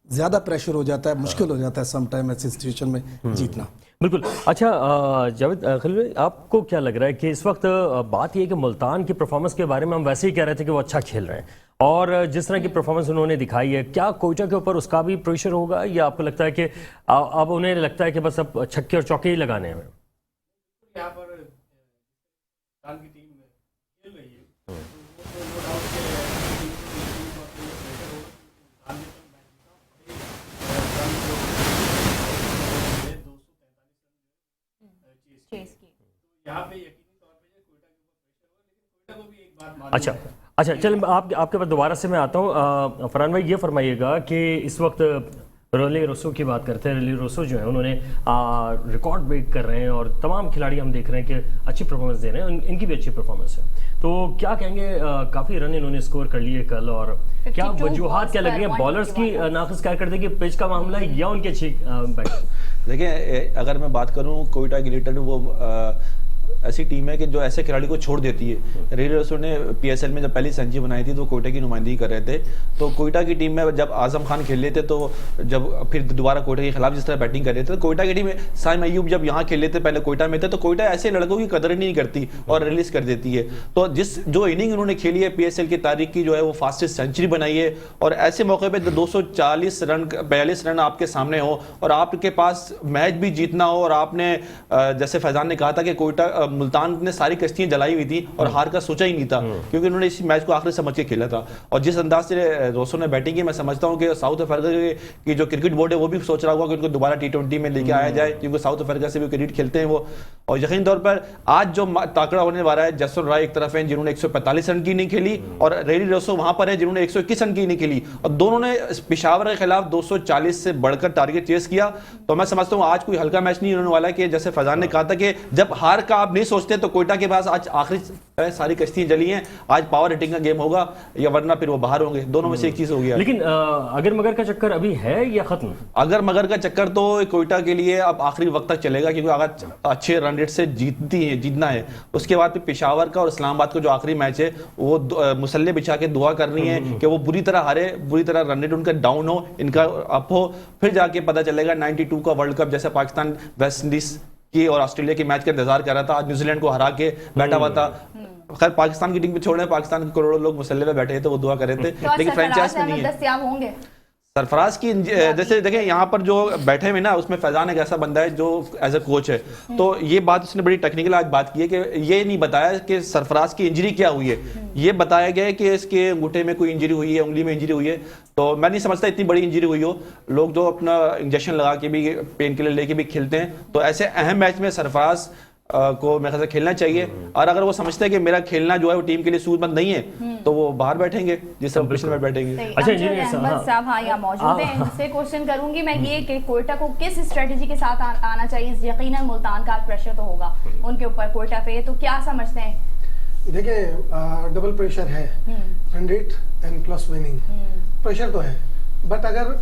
Speaker 7: ज़्यादा प्रेशर हो जाता है, मुश्किल हो जाता है सम टाइम ऐसी सिचुएशन में जीतना।
Speaker 2: बिल्कुल। अच्छा जावेद खलील भाई, आपको क्या लग रहा है कि इस वक्त बात यह है कि मुल्तान की परफॉर्मेंस के बारे में हम वैसे ही कह रहे थे कि वो अच्छा खेल रहे हैं और जिस तरह की परफॉर्मेंस उन्होंने दिखाई है, क्या कोयटा के ऊपर उसका भी प्रेशर होगा या आपको लगता है कि अब उन्हें लगता है कि बस अब छक्के और चौके ही लगाने हैं?
Speaker 8: यहाँ पर की टीम खेल रही है यहाँ पे यकीनी तौर पे कोयटा के ऊपर प्रेशर हो, लेकिन कोयटा को भी एक बात मालूम
Speaker 2: अच्छा
Speaker 8: है।
Speaker 2: अच्छा, चल आपके पास दोबारा से मैं आता हूँ। फरहान भाई, ये फरमाइएगा कि इस वक्त रोले रोसो की बात करते हैं। रोले रोसो जो है उन्होंने रिकॉर्ड ब्रेक कर रहे हैं और तमाम खिलाड़ी हम देख रहे हैं कि अच्छी परफॉर्मेंस दे रहे हैं, इनकी भी अच्छी परफॉर्मेंस है। तो क्या कहेंगे, काफ़ी रन इन्होंने स्कोर कर लिए कल, और क्या वजूहात क्या लग रही है? बॉलर्स की नाक़िस कारकर्दगी, पिच का मामला है या उनकी अच्छी बैटिंग?
Speaker 3: देखिए, अगर मैं बात करूँ कोयटा की रिलेटेड, वो ऐसी टीम है कि जो ऐसे खिलाड़ी को छोड़ देती है। रेलवे रसो ने पीएसएल में जब पहली सेंचुरी बनाई थी तो कोयटा की नुमाइंदगी कर रहे थे। तो कोयटा की टीम में जब आजम खान खेल रहे थे तो जब फिर दोबारा कोयटा के खिलाफ जिस तरह बैटिंग कर रहे थे, तो कोयटा की टीम में साइम अयूब जब यहाँ खेल रहे थे, पहले कोयटा में थे, तो कोयटा ऐसे लड़कों की कदर नहीं करती और रिलीज कर देती है। तो जो इनिंग उन्होंने खेली है पीएसएल की तारीख की, जो है वो फास्टेस्ट सेंचुरी बनाई है। और ऐसे मौके पर 240 रन 42 रन आपके सामने हो और आपके पास मैच भी जीतना हो, और आपने जैसे फैजान ने कहा था कि कोयटा मुल्तान ने सारी कश्तियां जलाई हुई थी और हार का सोचा ही नहीं था, क्योंकि उन्होंने इस मैच को आखिरी समझ के खेला था। और जिस अंदाज से रोसो ने बैटिंग की, मैं समझता हूं कि साउथ अफ्रीका की जो क्रिकेट बोर्ड है वो भी सोच रहा होगा कि उनको दोबारा T20 में लेके आया जाए, क्योंकि साउथ अफ्रीका से भी क्रिकेट खेलते हैं वो। और यकीन तौर पर आज जो ताकड़ा होने वाला है, जसवंत राय एक तरफ है जिन्होंने 145 रन की नहीं खेली, और रेडी रोसो वहां पर है जिन्होंने 121 रन की नहीं खेली, और दोनों ने पेशावर के खिलाफ 240 से बढ़कर टारगेट चेस किया। तो मैं समझता हूं आज कोई हल्का मैच नहीं होने वाला है, कि जैसे फैजान ने कहा था कि जब हार का आप नहीं सोचते तो कोयटा के पास आज आखिरी सारी कश्तियां जली हैं, आज पावर हिटिंग का गेम होगा या वरना फिर वो बाहर होंगे, दोनों में से एक चीज हो गया।
Speaker 2: लेकिन अगर मगर का चक्कर अभी है या खत्म? अगर
Speaker 3: मगर का चक्कर तो कोयटा के लिए अब आखिरी वक्त तक चलेगा, क्योंकि अगर अच्छे रन रेट से जीतना है, उसके बाद फिर पेशावर का और इस्लामाबाद का जो आखिरी मैच है वो मुसल्ले बिछा के दुआ करनी है कि वो बुरी तरह हारे, बुरी तरह रन रेट उनका डाउन हो, इनका अप हो, फिर जाके पता चलेगा। 92 का वर्ल्ड कप जैसे पाकिस्तान वेस्ट इंडीज की और ऑस्ट्रेलिया की मैच का इंतजार कर रहा था, आज न्यूजीलैंड को हरा के बैठा हुआ था। खैर पाकिस्तान की टीम पे छोड़ने, पाकिस्तान के करोड़ों लोग मुसल्ले पे बैठे थे, वो दुआ कर रहे थे, लेकिन फ्रेंचाइज में नहीं है। सरफराज की जैसे देखें यहाँ पर जो बैठे हुए ना, उसमें फैजान एक ऐसा बंदा है जो एज ए कोच है, तो ये बात उसने बड़ी टेक्निकल आज बात की है कि ये नहीं बताया कि सरफराज की इंजरी क्या हुई है, ये बताया गया है कि इसके अंगूठे में कोई इंजरी हुई है, उंगली में इंजरी हुई है। तो मैं नहीं समझता इतनी बड़ी इंजरी हुई हो, लोग जो अपना इंजेक्शन लगा के भी, पेन किलर लेके भी खेलते हैं, तो ऐसे अहम मैच में सरफराज को मेरे ख्याल से खेलना चाहिए। और अगर वो समझते हैं कि मेरा खेलना जो है वो टीम के लिए सूझबंद नहीं है, तो वो बाहर बैठेंगे, जिस पोजीशन में बैठेंगे।
Speaker 1: अच्छा, अहमद साहब हाँ यहाँ मौजूद हैं, इनसे क्वेश्चन करूंगी मैं ये कि कोयटा को किस स्ट्रेटेजी के साथ आना चाहिए? यकीनन मुल्तान का प्रेशर तो होगा उनके ऊपर कोयटा पे, तो क्या समझते हैं?
Speaker 4: देखिए, डबल प्रेशर है, run rate and plus winning, pressure तो है, बट अगर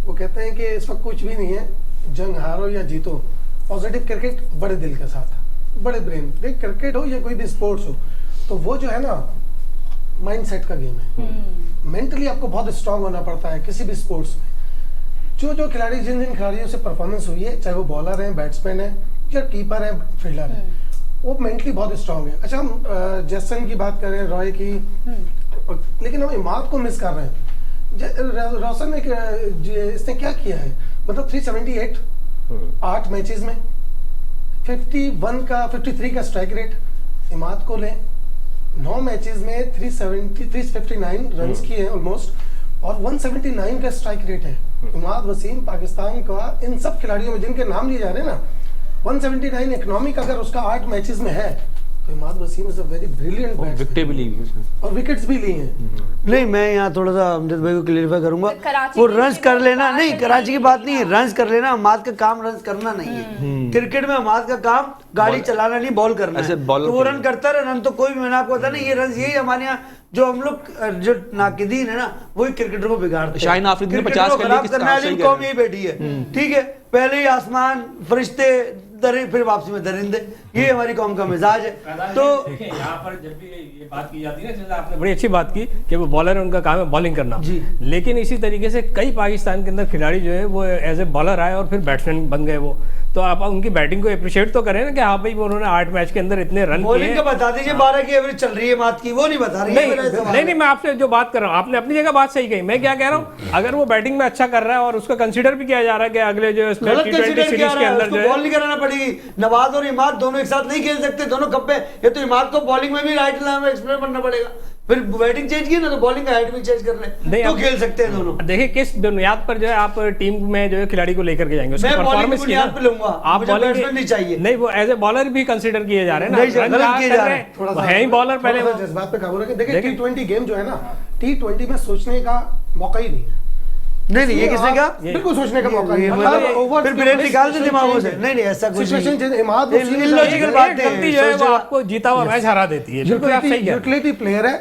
Speaker 4: वो कहते हैं कि इस वक्त कुछ भी नहीं है, जंग हारो या जीतो, पॉजिटिव क्रिकेट बड़े दिल के साथ, बड़े ब्रेन, देख क्रिकेट हो या कोई भी स्पोर्ट्स हो, तो वो जो है ना माइंडसेट का गेम है। मेंटली आपको बहुत स्ट्रांग होना पड़ता है किसी भी स्पोर्ट्स में। जो खिलाड़ी जिन खिलाड़ियों से परफॉर्मेंस हुई है, चाहे वो बॉलर हैं, बैट्समैन है या कीपर है, फील्डर है, वो मेंटली बहुत स्ट्रांग है। अच्छा, हम जैसन की बात करें, रॉय की, लेकिन हम इमाद को मिस कर रहे हैं। रोशन ने इसने क्या किया है, मतलब 378 8 मैचेस में 51 का 53 का स्ट्राइक रेट, इमाद को लें 9 मैचेस में 359 रन्स किए हैं ऑलमोस्ट, और 179 का स्ट्राइक रेट है। इमाद वसीम पाकिस्तान का इन सब खिलाड़ियों में जिनके नाम लिए जा रहे हैं ना, 179 इकोनॉमिक अगर उसका 8 मैचेस में है तो Imad Wasim is a very brilliant batsman,
Speaker 3: wicket भी ली
Speaker 4: और विकेट्स भी ली हैं।
Speaker 5: नहीं, मैं यहाँ थोड़ा सा अमजद भाई को क्लियरिफाई करूंगा,
Speaker 1: कराची
Speaker 5: वो
Speaker 1: की
Speaker 5: रन्स
Speaker 1: बात
Speaker 5: कर लेना,
Speaker 1: कर
Speaker 5: नहीं
Speaker 1: रहे
Speaker 5: कराची की
Speaker 1: हैं।
Speaker 5: बात नहीं है, रन्स कर लेना, हमाद का काम रन्स करना नहीं है। क्रिकेट में हमाद का काम गाड़ी चलाना नहीं, बॉल करना
Speaker 3: ऐसे
Speaker 5: है।
Speaker 3: बॉलर
Speaker 5: तो वो
Speaker 3: के
Speaker 5: रन करता रहे, रन तो कोई भी, मैंने आपको बताया ना, ये रन यही हमारे यहाँ जो हम लोग जो नाकिदीन है ना, वही क्रिकेटर को बिगाड़ते हैं।
Speaker 3: शाहीन आफरीदी ने
Speaker 5: क्रिकेटर
Speaker 3: 50
Speaker 5: को
Speaker 3: के लिए
Speaker 5: खराब
Speaker 3: किस
Speaker 5: करने
Speaker 3: तरह
Speaker 5: वाली
Speaker 3: सही
Speaker 5: कौम
Speaker 3: कह
Speaker 5: यही बैठी है, ठीक है। पहले ही आसमान फरिश्ते दरिंदे, फिर वापसी में दरिंदे, ये हमारी कौम का मिजाज है। तो
Speaker 8: देखिए यहाँ पर जब भी ये बात की जाती है ना, जैसे आपने बड़ी अच्छी बात की कि वो बॉलर है, उनका काम है बॉलिंग करना
Speaker 5: जी।
Speaker 8: लेकिन इसी तरीके से कई पाकिस्तान के अंदर खिलाड़ी जो है वो एज ए बॉलर आए और फिर बैट्समैन बन गए वो, तो आप उनकी बैटिंग को अप्रिशिएट तो करें ना कि हाँ भाई वो उन्होंने 8 मैच के अंदर इतने रन किए।
Speaker 5: बॉलिंग का बता दीजिए, 12 की एवरेज चल रही है मात की, वो नहीं बता रही है, मेरा सवाल है।
Speaker 8: नहीं, मैं आपसे जो बात कर रहा हूँ, आपने अपनी जगह बात सही कही, मैं क्या कह रहा हूँ, अगर वो बैटिंग में अच्छा कर रहा है और उसका कंसीडर भी किया जा रहा है कि अगले जो इसमें
Speaker 5: गलत
Speaker 8: T20
Speaker 5: कंसीडर
Speaker 8: सीरीज
Speaker 5: किया
Speaker 8: के
Speaker 5: रहा है,
Speaker 8: अंदर
Speaker 5: उसको
Speaker 8: जो है
Speaker 5: बॉल नहीं कराना पड़ेगी। नवाज और इमाद दोनों एक साथ नहीं खेल सकते, दोनों कप्पे, ये तो इमाद को बॉलिंग में भी राइट में एक्सप्लेन करना पड़ेगा, फिर बैटिंग चेंज की ना तो बॉलिंग का हाइट भी चेंज कर ले, तो खेल सकते हैं दोनों।
Speaker 8: देखिए किस बुनियाद पर जो है आप टीम में जो है खिलाड़ी को लेकर के जाएंगे, उसकी
Speaker 5: मैं बॉलिंग की
Speaker 8: परफॉर्मेंस
Speaker 5: बुनियाद पे लूंगा,
Speaker 8: आप
Speaker 5: मुझे
Speaker 8: बॉलिंग
Speaker 5: बैट्समैन नहीं चाहिए।
Speaker 8: नहीं, वो एज ए बॉलर भी कंसीडर किए जा रहे हैं ना,
Speaker 5: नहीं,
Speaker 8: रन
Speaker 5: गलत
Speaker 8: जहाँ
Speaker 5: किए
Speaker 8: कर
Speaker 5: जा
Speaker 8: रहे
Speaker 5: रहे
Speaker 8: हैं,
Speaker 4: थोड़ा
Speaker 8: वो
Speaker 4: सा
Speaker 8: है ही बॉलर पहले वो।
Speaker 4: जज्बात पे काबू रखें। देखिए T20 गेम जो है ना, T20 में सोचने का मौका ही नहीं है।
Speaker 5: नहीं, ये किसने कहा?
Speaker 4: बिल्कुल सोचने का मौका नहीं है।
Speaker 5: मतलब फिर ब्रेन निकाल दे दिमागों से। नहीं, ऐसा कुछ
Speaker 4: सिचुएशन
Speaker 5: नहीं,
Speaker 4: इमाद
Speaker 5: इलॉजिकल बात है।
Speaker 8: गलती जो है वो आपको जीता हुआ मैच हरा देती है, बिल्कुल आप सही कह रहे हैं।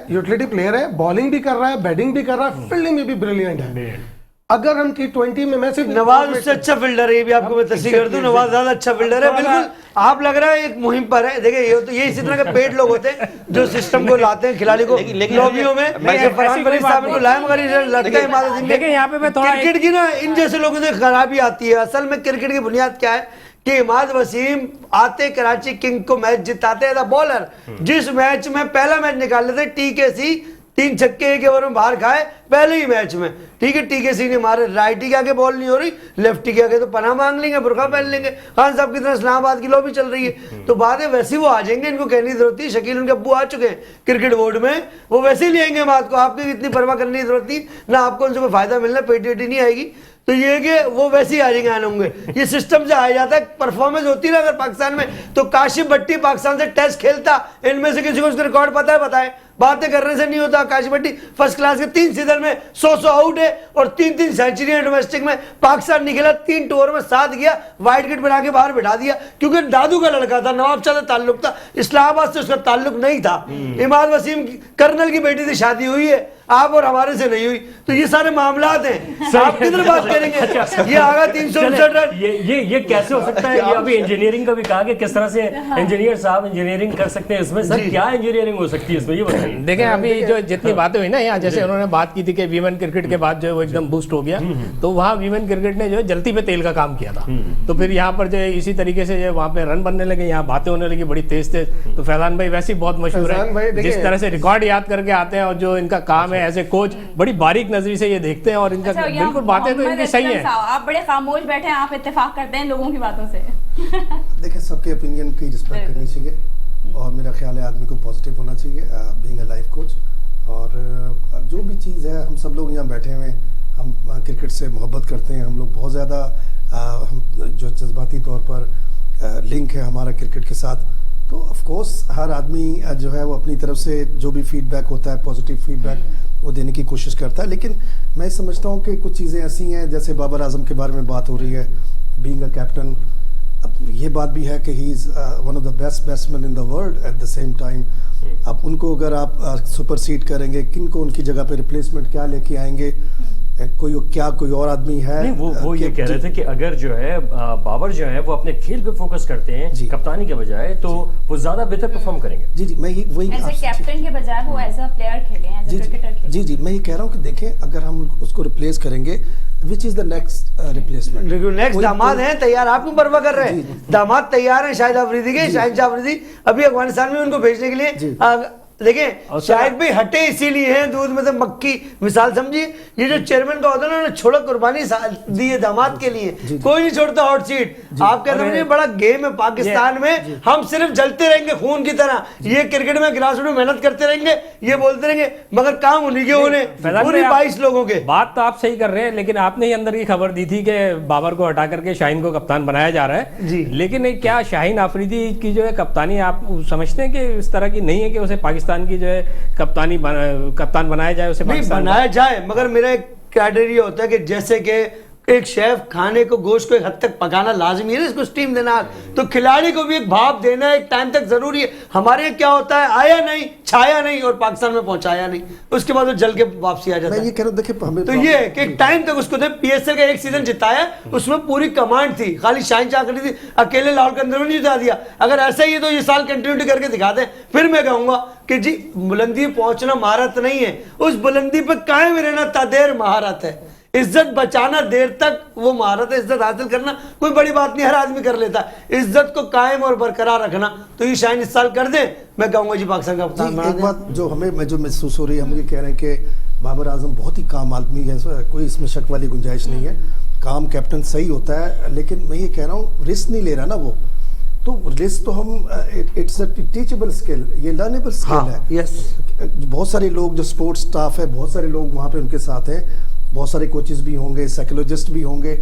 Speaker 4: यूटिलिटी प्लेयर है, बॉलिंग भी कर रहा है, बैटिंग भी कर रहा है, फील्डिंग में भी ब्रिलियंट है। अगर हम T20 में, मैं सिर्फ
Speaker 5: नवाज उससे अच्छा फील्डर है, ये भी आपको मैं तस्दीक कर दूं, नवाज ज्यादा अच्छा फील्डर है। बिल्कुल आप लग रहा है एक मुहिम पर है। देखिए ये तो ये इसी तरह के पेड लोग होते हैं जो सिस्टम को लाते हैं खिलाड़ी को लॉबियों में। फरहान फरीद साहब को लाए मगर ये लगता है इमाद अजीम
Speaker 8: देखिए यहाँ पे मैं थोड़ा
Speaker 5: क्रिकेट की ना इन जैसे लोगों से खराबी आती है। असल में क्रिकेट की बुनियाद क्या है कि इमाद वसीम आते कराची किंग को मैच जिताते एज अ बॉलर। जिस मैच में पहला मैच निकाल लेते TKC 3 छक्के 1 ओवर में बाहर खाए पहले ही मैच में, ठीक है। TKC ने मारे, राइटी के आगे बॉल नहीं हो रही, लेफ्टी के आगे तो पनाह मांग लेंगे, बुरखा पहन लेंगे। खान साहब की तरह इस्लामाबाद की लॉबी चल रही है, तो बात है वैसे वो आ जाएंगे, इनको कहने की जरूरत थी। शकील उनके अब्बू आ चुके हैं क्रिकेट बोर्ड में, वो वैसे ही ले आएंगे बात को, आपको इतनी परवाह करने की जरूरत नहीं, ना आपको उनसे कोई फायदा मिलना, पेटी नहीं आएगी। तो ये कि वो वैसे ही आ जाएंगे, आने होंगे। ये सिस्टम से आ जाता है, परफॉर्मेंस होती है ना अगर पाकिस्तान में, तो काशिफ भट्टी पाकिस्तान से टेस्ट खेलता, इनमें से किसी को उसका रिकॉर्ड पता है? बताए, बातें करने से नहीं होता। काशिफ भट्टी फर्स्ट क्लास के 3 सीजन में 100 आउट है और 3 सेंचुरी डोमेस्टिक में। पाकिस्तान निकला 3 टूर में 7 गया, वाइट किट बना के बाहर बिठा दिया, क्योंकि दादू का लड़का था, नवाब शाह से ताल्लुक था, इस्लामाबाद से उसका ताल्लुक नहीं था। इमाद वसीम कर्नल की बेटी से शादी हुई है, आप और हमारे से नहीं हुई, तो ये सारे मामलात हैं। आप किधर बात करेंगे? ये आगा 359 रन,
Speaker 2: ये कैसे हो सकता है? ये अभी इंजीनियरिंग का भी कहा कि किस तरह से इंजीनियर साहब इंजीनियरिंग कर सकते हैं इसमें। सर क्या इंजीनियरिंग हो सकती है इसमें, ये बताइए।
Speaker 8: देखें अभी जो जितनी बातें हुई ना यहाँ, जैसे उन्होंने बात की थी कि वीमेन क्रिकेट के बाद जो है वो एकदम बूस्ट हो गया, तो वहाँ वीमेन क्रिकेट ने जो है जलती पे तेल का काम किया था। तो फिर यहाँ पर जो है इसी तरीके से जो है वहाँ पे रन बनने लगे, यहाँ बातें होने लगी बड़ी तेज तेज। तो फैजान भाई वैसे ही बहुत मशहूर है, जिस तरह से रिकॉर्ड याद करके आते हैं और जो इनका काम है एज ए कोच, बड़ी बारीक नजरी से ये देखते हैं और इनका बिल्कुल बातें तो इनकी सही है।
Speaker 1: आप बड़े खामोश बैठे हैं, आप इत्तेफाक करते हैं लोगों की बातों से।
Speaker 7: देखिए सबके ओपिनियन की रिस्पेक्ट करनी चाहिए और मेरा ख्याल है आदमी को पॉजिटिव होना चाहिए बीइंग अ लाइफ कोच। और जो भी चीज़ है, हम सब लोग यहाँ बैठे हुए हैं, हम क्रिकेट से मोहब्बत करते हैं, हम लोग बहुत ज़्यादा जो जज्बाती तौर पर लिंक है हमारा क्रिकेट के साथ। तो ऑफ कोर्स हर आदमी जो है वो अपनी तरफ से जो भी फीडबैक होता है, पॉजिटिव फीडबैक वो देने की कोशिश करता है। लेकिन मैं समझता हूँ कि कुछ चीज़ें ऐसी हैं, जैसे बाबर आजम के बारे में बात हो रही है, बीइंग अ कैप्टन। अब ये बात भी है कि he is one of the best batsman in the world at the same time. अब उनको अगर आप सुपरसीड करेंगे, किन को उनकी जगह पे रिप्लेसमेंट क्या लेके आएंगे, कोई और आदमी है?
Speaker 2: नहीं, वो ये कह रहे थे कि अगर जो है बाबर जो है वो अपने खेल पे फोकस करते हैं कप्तानी के बजाय, तो वो ज्यादा बेहतर परफॉर्म करेंगे।
Speaker 7: जी मैं वही
Speaker 1: एज ए कैप्टन के बजाय वो एज अ प्लेयर खेले, एज अ क्रिकेटर खेले।
Speaker 7: जी मैं ये कह रहा हूँ कि देखें अगर हम उसको रिप्लेस करेंगे, which is the next replacement?
Speaker 5: Next दामाद हैं तैयार, आप क्यों परवाह कर रहे हैं? दामाद तैयार हैं शाहिद अफरीदी के, शाहिद अफरीदी अभी अफगानिस्तान में उनको भेजने के लिए देखिए शाहिद भाई हटे इसीलिए हैं, दूध में से मक्खी मिसाल समझिए। ये जो चेयरमैन का होता है ना, उन्होंने छोड़ा कुर्बानी दी है दामाद के लिए, कोई नहीं छोड़ता हॉट सीट। आप कहते हैं बड़ा गेम है पाकिस्तान में, हम सिर्फ जलते रहेंगे खून की तरह, ये क्रिकेट में ग्रास रूट में मेहनत करते रहेंगे, ये बोलते रहेंगे, मगर काम उन्हीं के होने, पूरी 22 लोगों के।
Speaker 8: बात तो आप सही कर रहे हैं, लेकिन आपने ही अंदर की खबर दी थी कि बाबर को हटा करके शाहीन को कप्तान बनाया जा रहा है
Speaker 5: जी।
Speaker 8: लेकिन क्या शाहीन आफरीदी की जो है कप्तानी आप समझते हैं कि इस तरह की नहीं है कि उसे पाकिस्तान की जो है कप्तान बनाया जाए, उसे
Speaker 5: नहीं बनाया जाए, मगर मेरा एक क्राइटेरिया होता है कि जैसे कि एक शेफ खाने को, गोश्त को एक हद तक पकाना लाजमी है, इसको स्टीम देना, तो खिलाड़ी को भी एक भाप देना एक टाइम तक जरूरी है। हमारे क्या होता है, आया नहीं, छाया नहीं और पाकिस्तान में पहुंचाया नहीं, उसके बाद वो जल के वापसी आ जाता है।
Speaker 7: ये कह रहा हूं, देखिए हमें
Speaker 5: तो ये कि एक टाइम तक उसको दे। पीएसएल का एक सीजन जिताया, उसमें पूरी कमांड थी, खाली शाहीन शाह खड़ी थी, अकेले लाहौर के अंदर नहीं जिता दिया। अगर ऐसा ही है तो ये साल कंटिन्यूटी करके दिखा दें, फिर मैं कहूंगा कि जी बुलंदी पहुंचना महारत नहीं है, उस बुलंदी पर कायम रहना तादेर महारत है। इज्जत बचाना देर तक वो महारत है, इज्जत हासिल करना कोई बड़ी बात नहीं, हर आदमी कर लेता है। इज्जत को कायम और बरकरार रखना, तो ये शाहीन इस साल कर दे, मैं कहूंगा जी पाकिस्तान का कप्तान बना
Speaker 7: एक
Speaker 5: दें।
Speaker 7: बात जो हमें जो महसूस हो रही है, हम ये कह रहे हैं कि बाबर आजम बहुत ही काम आदमी है, कोई इसमें शक वाली गुंजाइश नहीं है, काम कैप्टन सही होता है, लेकिन मैं ये कह रहा हूँ रिस्क नहीं ले रहा ना वो, तो रिस्क तो हम इट्स अ टीचेबल स्किल, ये लर्नेबल स्किल है।
Speaker 5: यस,
Speaker 7: बहुत सारे लोग जो स्पोर्ट्स स्टाफ है, बहुत सारे लोग वहाँ पे उनके साथ हैं, बहुत सारे कोचेस भी होंगे, साइकोलॉजिस्ट भी होंगे,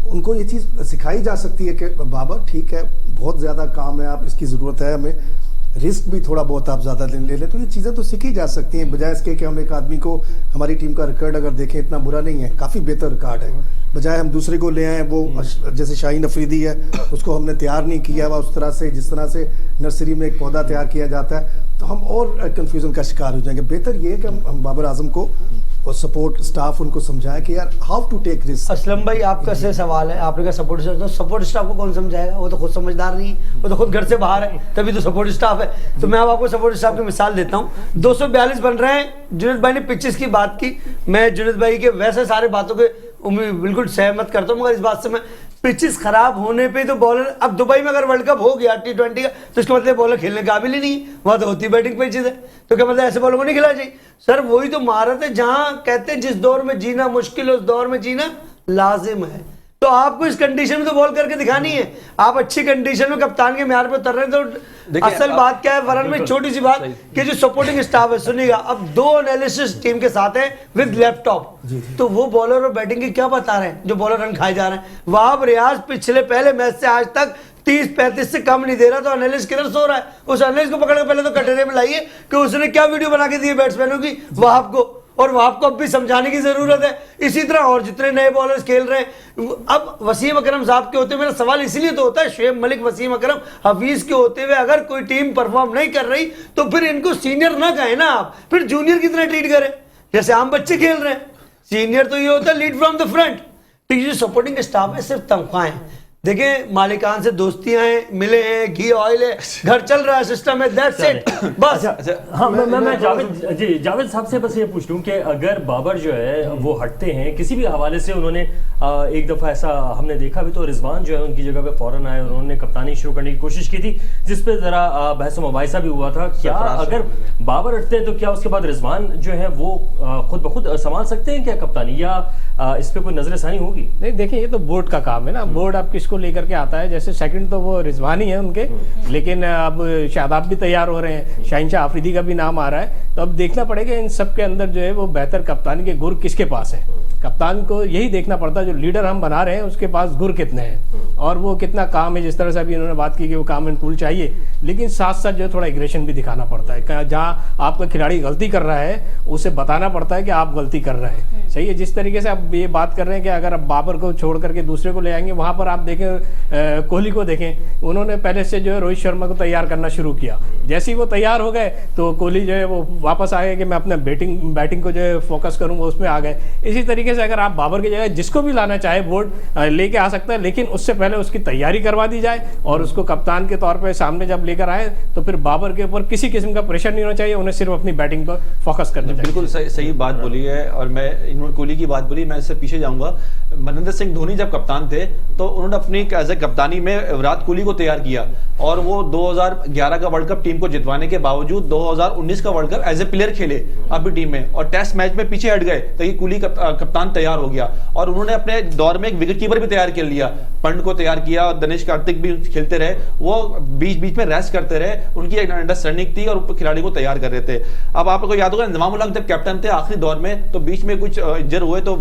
Speaker 7: उनको ये चीज़ सिखाई जा सकती है कि बाबा ठीक है, बहुत ज़्यादा काम है, आप इसकी ज़रूरत है, हमें रिस्क भी थोड़ा बहुत आप ज़्यादा ले लें, तो ये चीज़ें तो सीखी जा सकती हैं, बजाय इसके कि हम एक आदमी को, हमारी टीम का रिकॉर्ड अगर देखें इतना बुरा नहीं है, काफ़ी बेहतर रिकॉर्ड है, बजाय हम दूसरे को ले आए, वो जैसे शाहीन अफरीदी है, उसको हमने तैयार नहीं किया हुआ उस तरह से, जिस तरह से नर्सरी में एक पौधा तैयार किया जाता है, तो हम और कंफ्यूजन का शिकार हो जाएंगे। बेहतर ये है कि हम बाबर आजम को और सपोर्ट स्टाफ उनको समझाए कि यार how to take risk.
Speaker 5: Aslam भाई आपका से सवाल है, आपने कहा सपोर्ट स्टाफ, तो सपोर्ट स्टाफ को कौन समझाएगा, वो तो खुद समझदार नहीं है, वो तो खुद घर से बाहर है, तभी तो सपोर्ट स्टाफ है। तो मैं अब आपको सपोर्ट स्टाफ की मिसाल देता हूँ। 242 बन रहे हैं, जुनैद भाई ने पिचेस की बात की, मैं जुनैद भाई के वैसे सारे बातों के बिल्कुल सहमत करता हूँ, मगर इस बात से मैं पिचेस खराब होने पे तो बॉलर, अब दुबई में अगर वर्ल्ड कप हो गया T20 का, तो इसका मतलब बॉलर खेलने काबिल ही नहीं, वहां तो होती बैटिंग पिचेस है, तो क्या मतलब ऐसे बॉलर को नहीं खिलाना चाहिए? सर वही तो महारत है, जहां कहते हैं जिस दौर में जीना मुश्किल है, उस दौर में जीना लाजिम है। तो आपको इस कंडीशन में तो बॉल करके दिखानी है। आप अच्छी कंडीशन में कप्तान के म्यार पे उतर रहे हैं, तो असल बात क्या है वरन में, छोटी सी बात कि जो सपोर्टिंग स्टाफ है, सुनिएगा, अब 2 एनालिसिस टीम के साथ है विद लैपटॉप, तो वो बॉलर और बैटिंग की क्या बता रहे हैं जो बॉलर रन खाए जा रहे हैं। वहां रियाज पिछले पहले मैच से आज तक 30-35 से कम नहीं दे रहा, तो एनालिस्ट किधर सो रहा है? उस एनालिस्ट को पकड़ के पहले तो कटोरे में लाइए कि उसने क्या वीडियो बना के दी है बैट्समैनों की वहाब को, और वहाब को अब भी समझाने की जरूरत है। इसी तरह और जितने नए बॉलर्स खेल रहे हैं, अब वसीम अकरम साहब के होते हुए, मेरा सवाल इसलिए तो होता है, शुएब मलिक, वसीम अकरम, हफीज के होते हुए अगर कोई टीम परफॉर्म नहीं कर रही, तो फिर इनको सीनियर ना कहें ना, आप फिर जूनियर की तरह ट्रीट करें, जैसे आम बच्चे खेल रहे हैं। सीनियर तो ये होता है लीड फ्रॉम द फ्रंट। तो ये जो सपोर्टिंग स्टाफ है सिर्फ तनख्वाहें, देखिए मालिकान से दोस्तियां हैं, मिले हैं, घी ऑयल है, घर चल रहा है, सिस्टम है, दैट्स इट बस।
Speaker 2: हाँ, मैं जावेद साहब से बस ये पूछ लूं कि अगर बाबर जो है वो हटते हैं किसी भी हवाले से, उन्होंने एक दफा ऐसा हमने देखा भी, तो रिजवान जो है उनकी जगह पे फौरन आए और उन्होंने कप्तानी शुरू करने की कोशिश की थी, जिसपे जरा बहस मुबाहिसा भी हुआ था। क्या अगर बाबर हटते हैं तो क्या उसके बाद रिजवान जो है वो खुद ब खुद संभाल सकते हैं क्या कप्तानी, या इस पे कोई नजरसानी होगी?
Speaker 8: नहीं, देखिए ये तो बोर्ड का काम है ना, बोर्ड अब किसको लेकर के आता है। जैसे सेकंड तो वो रिजवान ही है उनके, लेकिन अब शादाब भी तैयार हो रहे हैं, शाहीन शाह आफरीदी का भी नाम आ रहा है, तो अब देखना पड़ेगा इन सब के अंदर जो है वो बेहतर कप्तानी के गुर किसके पास है। कप्तान को यही देखना पड़ता है, जो लीडर हम बना रहे हैं उसके पास गुर कितने हैं और वो कितना काम है। जिस तरह से अभी इन्होंने बात की कि वो काम एंड कूल चाहिए, लेकिन साथ साथ जो है थोड़ा एग्रेशन भी दिखाना पड़ता है। जहाँ आपका खिलाड़ी गलती कर रहा है उसे बताना पड़ता है कि आप गलती कर रहे हैं, सही है। जिस तरीके से आप ये बात कर रहे हैं कि अगर आप बाबर को छोड़ करके दूसरे को ले आएंगे, वहां पर आप देखें कोहली को देखें, उन्होंने पहले से जो है रोहित शर्मा को तैयार करना शुरू किया। जैसे ही वो तैयार हो गए तो कोहली जो है वो वापस आ गए कि मैं अपना बैटिंग को जो है फोकस करूंगा, उसमें आ गए। इसी तरीके से अगर आप बाबर की जगह जिसको भी लाना चाहे बोर्ड लेके आ सकता है, लेकिन उससे पहले उसकी तैयारी करवा दी जाए और उसको कप्तान के तौर पर सामने जब लेकर आए तो फिर बाबर के ऊपर किसी किस्म का प्रेशर नहीं होना चाहिए, उन्हें सिर्फ अपनी बैटिंग पर फोकस करना चाहिए।
Speaker 3: बिल्कुल सही बात बोली है। और मैं इन्होंने कोहली की बात बोली, मैं इससे पीछे जाऊंगा। महेंद्र सिंह धोनी जब कप्तान थे तो उन्होंने अपनी एज ए कप्तानी में विराट कोहली को तैयार किया और वो 2011 का वर्ल्ड कप टीम को जितवाने के बावजूद 2019 का world cup as a player खेले अपनी टीम में, और टेस्ट मैच में पीछे हट गए तो ये कुली कप्तान तैयार हो गया। और उन्होंने अपने दौर में एक विकेट कीपर भी तैयार कर लिया, पंड को तैयार किया, और दिनेश कार्तिक भी खेलते रहे, वो बीच बीच में रेस्ट करते रहे, उनकी एक अंडरस्टैंडिंग थी और खिलाड़ी को तैयार कर रहे थे। अब आपको याद होगा इंजमाम उल हक जब कैप्टन थे आखिरी दौर में, तो बीच में कुछ इंजर हुए तो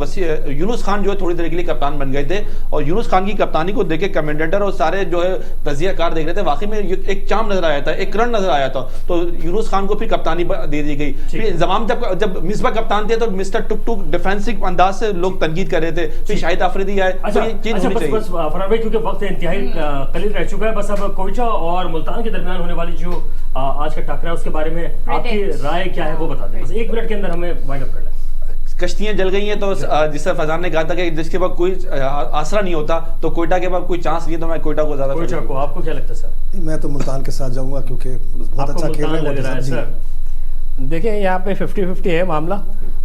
Speaker 3: यूनुस खान जो है थोड़ी देर के लिए कप्तान बन गए थे, और यूनुस खान की कप्तानी को देखे कमेंटेटर और सारे जो है तजियाकार देख रहे थे, वाकई में एक चाम नजर आया था, एक रन नजर आया था, तो यूनुस खान को फिर कप्तानी दे दी गई। फिर इंजमाम जब मिसबा कप्तान थे तो मिस्टर टुक टुक डिफेंसिव अंदाज से लोग तनकीद कर रहे थे, फिर शाहिद आफरीदी आए। तो ये चीज होनी चाहिए।
Speaker 2: बस फरहान भाई, क्योंकि वक्त इंतहाई कलील रह चुका है, बस अब कोयटा और मुल्तान के दरमियान होने वाली जो आज का टकराव है उसके बारे में आपकी राय क्या है वो बता दें, बस 1 मिनट के अंदर हमें वाइंड अप कर लें।
Speaker 3: कश्तियां जल गई हैं, तो जिससे फैजान ने कहा था कि जिसके बाद कोई आसरा नहीं होता, तो कोयटा के बाद कोई चांस नहीं, तो मैं कोयटा को ज्यादा।
Speaker 2: कोयटा को आपको क्या लगता है सर?
Speaker 7: मैं तो मुल्तान के साथ जाऊंगा क्योंकि बहुत अच्छा खेल रहे हैं
Speaker 2: सर।
Speaker 8: देखिए यहाँ पे 50-50 है मामला,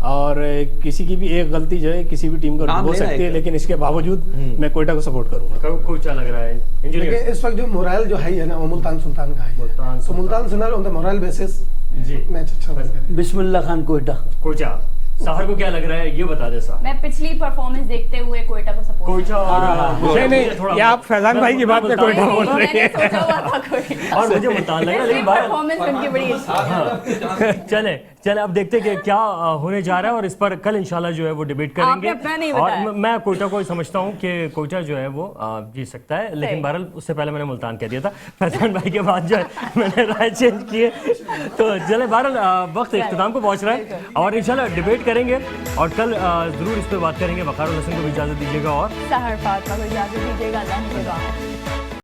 Speaker 8: और किसी की भी एक गलती जो है किसी भी टीम को हो सकती है, लेकिन इसके बावजूद मैं कोयटा को सपोर्ट करूंगा।
Speaker 2: कोयटा लग रहा है
Speaker 4: देखिए इस वक्त जो मोरल जो है ना वो मुल्तान सुल्तान का है, तो Multan Sultan on the moral basis जी मैच अच्छा बन गया।
Speaker 5: बिस्मिल्लाह खान कोयटा।
Speaker 2: साहर को क्या लग रहा है ये बता दे साहब।
Speaker 1: मैं पिछली परफॉर्मेंस देखते हुए कोयटा को सपोर्ट।
Speaker 2: कोयटा और
Speaker 8: नहीं, ये आप फैजान भाई की बात में कोयटा बोल रहे हैं।
Speaker 1: सोचा हुआ था कोयटा,
Speaker 2: और मुझे मुल्तान लग रहा है, लेकिन
Speaker 1: परफॉर्मेंस उनकी बड़ी अच्छी।
Speaker 2: चले अब देखते हैं कि क्या होने जा रहा है, और इस पर कल इंशाल्लाह जो है वो डिबेट करेंगे।
Speaker 1: अपना नहीं
Speaker 2: और
Speaker 1: बताया।
Speaker 2: मैं कोयटा को समझता हूँ कि कोयटा जो है वो जीत सकता है, लेकिन बहरहाल उससे पहले मैंने मुल्तान कह दिया था। फैजान भाई के बाद जो है मैंने राय चेंज की है। तो चले बहरहाल वक्त इख्तिताम को पहुँच रहा है, और इंशाल्लाह डिबेट करेंगे और कल जरूर इस पर बात करेंगे। वकार हसन को भी इजाज़त दीजिएगा और
Speaker 1: सहर फातिमा को इजाजत दीजिएगा। अल्लाह हाफ़िज़।